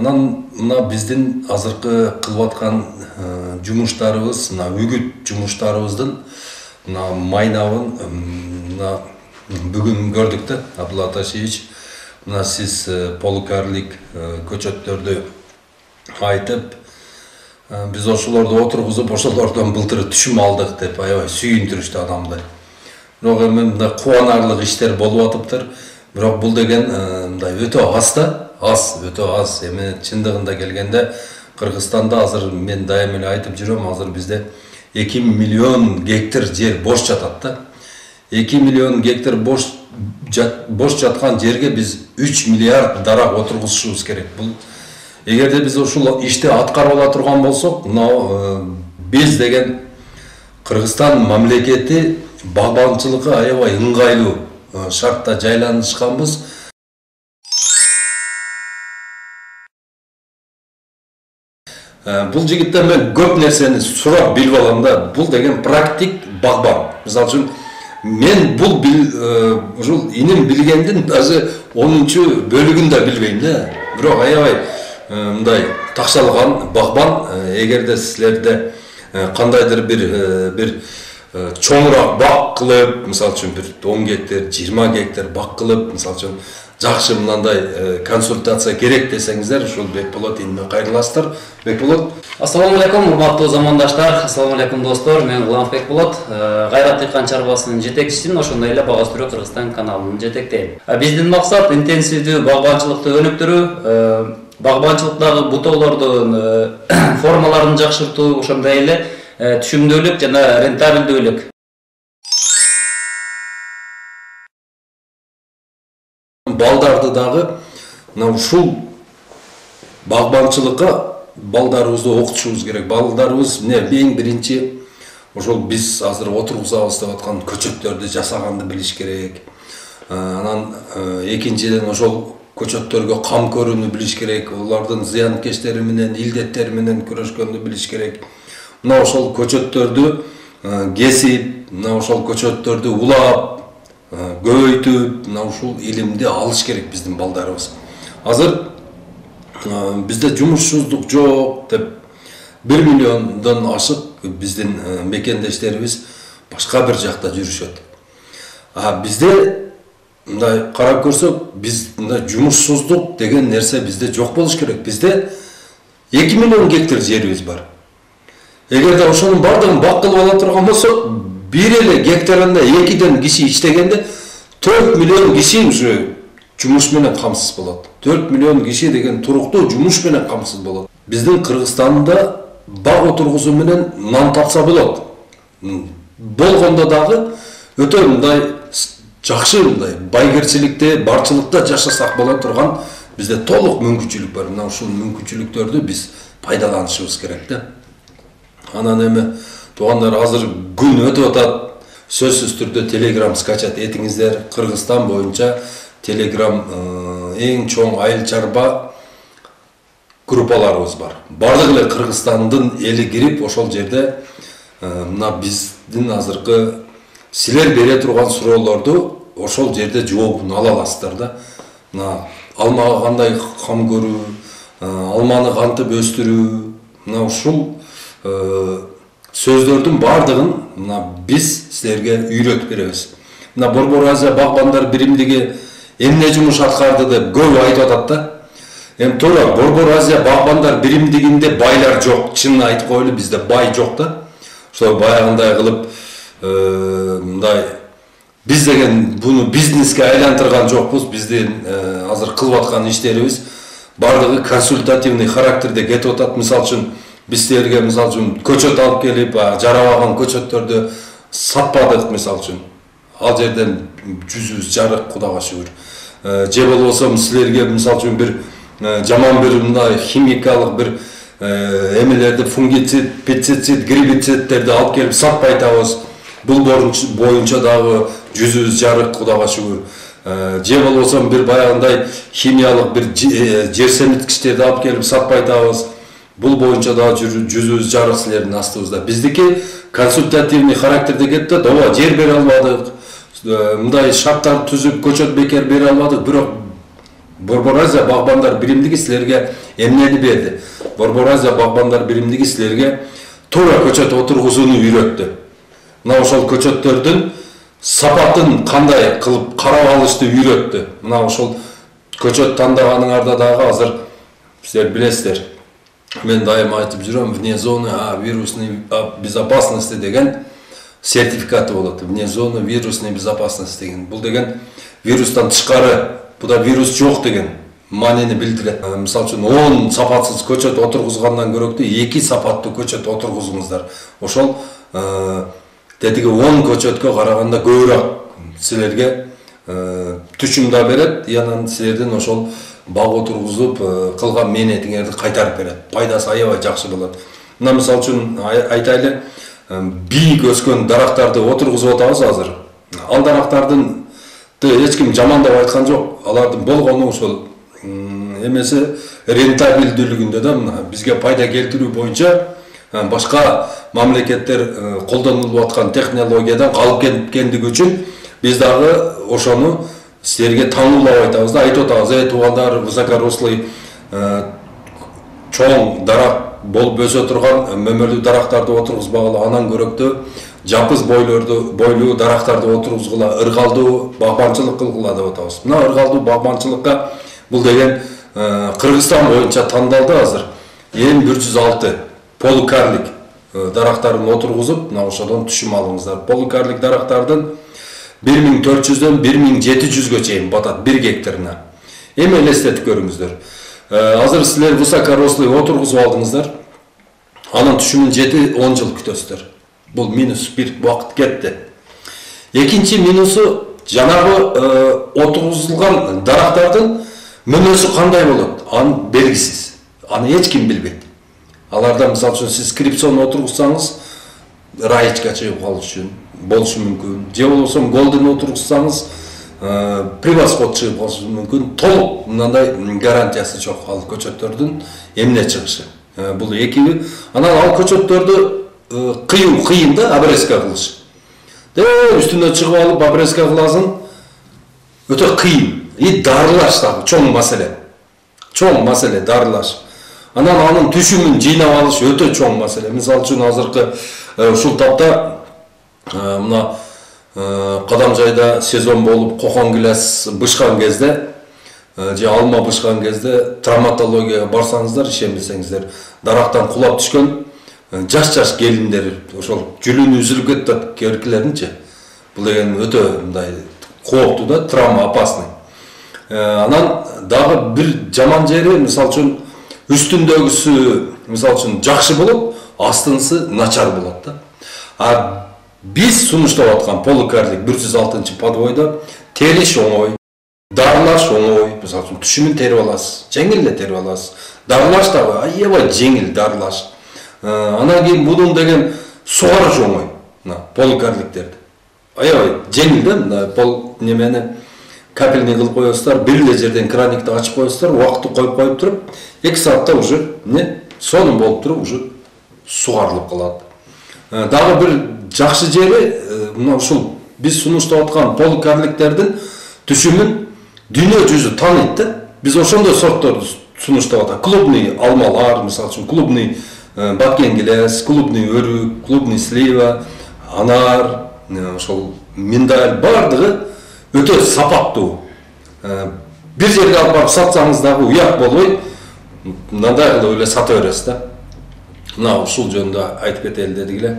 Анан мына биздин азыркы кылып аткан жумуштарыбыз, мына үгүт жумуштарыбыздын мына майнабын мына бүгүн көрдүк да, Абдулла Аташевич. Мына сиз полукарлик көчөттөрдү айтып, биз ошолорду отургузуп, ошолордон былтыр түшүм алдык деп аябай сүйүндүрүштү адамды. Бирок эми мындай кубанарлык иштер болуп атыптыр. Бирок бул деген мындай өтө аз да, өтө аз. Эми чындыгында келгенде Кыргызстанда азыр мен дайым эле айтып жүрөм, азыр бизде 2 миллион гектар жер бош жатат да. 2 миллион гектар бош жаткан жерге биз 3 миллиард дарак отургузушубуз керек. Бул эгерде биз ушул ишти аткарып ала турган болсок, мына биз деген Кыргызстан мамлекети багбанчылыкка аябай ыңгайлуу шартта жайланышканбыз. Бул жигиттен мен көп нерсени сурап билип алам да. Бул деген практик багбан. Мисалы үчүн мен бул ушул иним билгендин даже 10-чу бөлүгүн да билбейм да. Бирок аябай мындай такшалган багбан. Эгерде силерде кандайдыр бир чоңураак бак кылып, мисалы үчүн бир 10 гектар, 20 гектар бак кылып, мисалы үчүн жакшы мындай консультация керек десеңиздер, ушул Бекболот иниме кайрыласыздар. Бекболот. Ассаламу алейкум, урматтуу замандаштар. Ассаламу алейкум достор. Мен Гуламов Бекболот, Гайрат дыйкан чарбасынын жетекчисимин, ошондой эле Бага өстүрүү Кыргызстан каналынын жетектейм. Биздин максат интенсивдүү багбанчылыкты өнүктүрүү, багбанчылыктагы бутоолордун формаларын жакшыртуу, ошондой эле түшүмдүүлүк жана рентабелдүүлүк. Балдарды дагы мына ушул багбанчылыкка балдарыбызды окутушубуз керек. Балдарыбыз эмне эң биринчи ошол биз азыр отургузабыз деп аткан көчөттөрдү жасаганды билиш керек. Анан экинчиден ошол көчөттөргө кам көрүүнү билиш керек. Улардын зыянкечтери менен, илдеттери менен күрөшкөндү билиш керек. Мына ошол көчөттөрдү кесип, мына ошол көчөттөрдү улап, көбөйтүп, мына ушул илимди алыш керек биздин балдарыбыз. Азыр бизде жумушсуздук жок деп 1 миллиондон ашык биздин мекендештерибиз башка бир жакта жүрүшөт. Бизде мындай карап көрсөк, биз мындай жумушсуздук деген нерсе бизде жок болуш керек. Бизде 2 миллион гектар жерибиз бар. Эгерде ошонун бардыгын бак кылып ала турган болсок, бир эле гектарында 2ден киши иштегенде 4 миллион киши уже жумуш менен камсыз болот. 4 миллион киши деген туруктуу жумуш менен камсыз болот. Биздин Кыргызстанда бак отургузуу менен нан тапса болот. Болгондо дагы өтө мындай жакшы мындай байгерчиликте, барчылыкта жашасак боло турган бизде толук мүмкүнчүлүк бар. Мына ушул мүмкүнчүлүктөрдү биз пайдаланышыбыз керек да. Анан эми туугандар, азыр күн өтүп атат. Сөзсүз түрдө Telegram скачать этиңиздер. Кыргызстан боюнча Telegram эң чоң айыл чарба группаларыбыз бар. Бардык эле Кыргызстандын эли кирип, ошол жерде мына биздин азыркы силер бере турган суроолорду ошол жерде жообун ала аласыздар да. Мына алмага кандай кам көрүү, алманы кантип өстүрүү, мына ушул сөздөрдүн бардыгын мына биз силерге үйрөтүп беребиз. Мына Борбор Азия багбандар биримдиги эмне жумуш аткарды деп көп айтып атат да. Эми туура, Борбор Азия багбандар биримдигинде байлар жок. Чынын айтып коелу, бизде бай жок да. Ошо баягындай кылып мындай биз деген буну бизнеске айлантырган жокпуз. Биздин азыр кылып аткан иштерибиз бардыгы консультативный характерде кетип атат. Мисалы үчүн биз силерге мисалы үчүн көчөт алып келип, жарабаган көчөттөрдү сатпадык мисалы үчүн. Ал жерден жүзүбүз жарык, Кудайга шүгүр. Же болбосо силерге мисалы үчүн бир жаман бир мындай химикалык бир эмелерди, фунгицид, пестицид, гербицидтерди алып келип сатпай атабыз. Бул боюнча дагы жүзүбүз жарык, Кудайга шүгүр. Же болбосо бир баягындай химиялык бир жер семиткичтерди алып келип сатпай атабыз. Бул боюнча да жүзүбүз жарык силердин астыбызда. Биздики консультативный характерде кетти. Ооба, жер бере албадык. Мындай шарттарды түзүп, көчөт бекер бере албадык. Бирок Борбор Азия Багбандар биримдиги силерге эмнени берди? Борбор Азия Багбандар биримдиги силерге туура көчөт отургузууну үйрөттү. Мына ошол көчөттөрдүн сапатын кандай кылып карап алышты үйрөттү. Мына ошол көчөт тандаганыңарда дагы азыр силер билесиздер. Мен дайым айтып жүрөм, вне зоны вирусной безопасности деген сертификаты болот. Вне зоны вирусной безопасности деген. Бул деген вирустан тышкары, буда вирус жок деген маанини билдирет. Мисалы үчүн 10 сапатсыз көчөт отургузгандан көрөктүү 2 сапаттуу көчөт отургузуңуздар. Ошол тетиги 10 көчөткө караганда көбүрөөк силерге түшүм да берет, анан силердин ошол баг отургузуп кылган мээнетиңерди кайтарып берет. Пайдасы аябай жакшы болот. Мына мисалы үчүн айтайлы, бийик өскөн дарактарды отургузуп атабыз азыр. Ал дарактардын эч ким жамандап айткан жок. Алардын болгону ошол эмеси рентабелдүүлүгүндө да мына бизге пайда келтирүү боюнча башка мамлекеттер колдонулуп аткан технологиядан калып кеткендиги үчүн биз дагы ошону силерге таңуулап айтабыз да, айтып атабыз, туугандар, высокорослый чоң дарак болуп өсө турган мөмөлүү дарактарды отургузбагыла, анан көрөктүү жапыз бойлуу дарактарды отургузгула, ыргалдуу багбанчылык кылгыла деп атабыз. Мына ыргалдуу багбанчылыкка бул деген Кыргызстан боюнча тандалды азыр. Эң 106 полукарлик дарактарын отургузуп, мына ошодон түшүм алыңыздар. Полукарлик дарактардын 1400-дөн 1700-гө чейин батат 1 гектарына. Эми элестетип көрүңүздөр. Азыр силер высокорослый отургузуп алдыңыздар. Анын түшүмүн 7-10 жыл күтөсүздөр. Бул минус бир убакыт кетти. Экинчи минусу жанагы отургузулган дарактардын мөнөсү кандай болот? Аны белгисиз. Аны эч ким билбейт. Аларда мисалы үчүн сиз скрипсон отургузсаңыз, раечка чыгып калышы үчүн болушу мүмкүн. Же болбосо голден отургузсаңыз, превосход чыгып калышы мүмкүн. Толук мындай гарантиясы жок ал көчөттөрдүн эмне чыгышы. Бул экиби. Анан ал көчөттөрдү кыйуу кыйын да, обрезка кылыш. Үстүнө чыгып алып обрезка кыласың, өтө кыйын. И дарылаш дагы чоң маселе. Чоң маселе дарылаш. Анан анын түшүмүн жыйнап алыш өтө чоң маселе. Мисалы үчүн азыркы ушул тапта мына Кадамжайда сезон болуп кокон гилес бышкан кезде, же алма бышкан кезде травматологияга барсаңыздар, ишенбесеңиздер, дарактан кулап түшкөн жаш келиндер, ошол жүлүнү үзүлүп кетет керкилеринчи. Бул деген өтө мындай кооптуу да, травма опасный. Анан дагы бир жаман жери, мисалы үчүн үстүндөгүсү мисалы үчүн жакшы болуп, астынысы начар болот да. Биз сунуштап аткан полукарлик 106 подвойдо териш оңой, дарылаш оңой, мисалы үчүн түшүмүн терип аласыз, жеңил эле терип аласыз. Дарылаш дагы аябай жеңил дарылаш. Анан кийин мунун деген сугарыш оңой. Полукарликтерди. Аябай жеңил да, мына пол немени капельный кылып коесуздар, бир эле жерден краникти ачып коесуздар, убакытты коюп туруп, 2 саатта уже сонун болуп туруп уже сугарылып калат. Дагы бир жакшы жери, мына ушул биз сунуштап аткан полукарликтердин түшүмүн дүйнө жүзү тааныйт да. Биз ошондой сортторду сунуштап атат. Клубный алмалар, мисалы үчүн клубный баткенгилес, клубный өрүк, клубный слива, анар, ошол миндаль бардыгы өтө сапаттуу. Бир жерге алып барып сатсаңыз дагы уят болбой, мындай кылып эле сата бересиз да. Мына ушул жөнүндө айтып кетели дедик эле.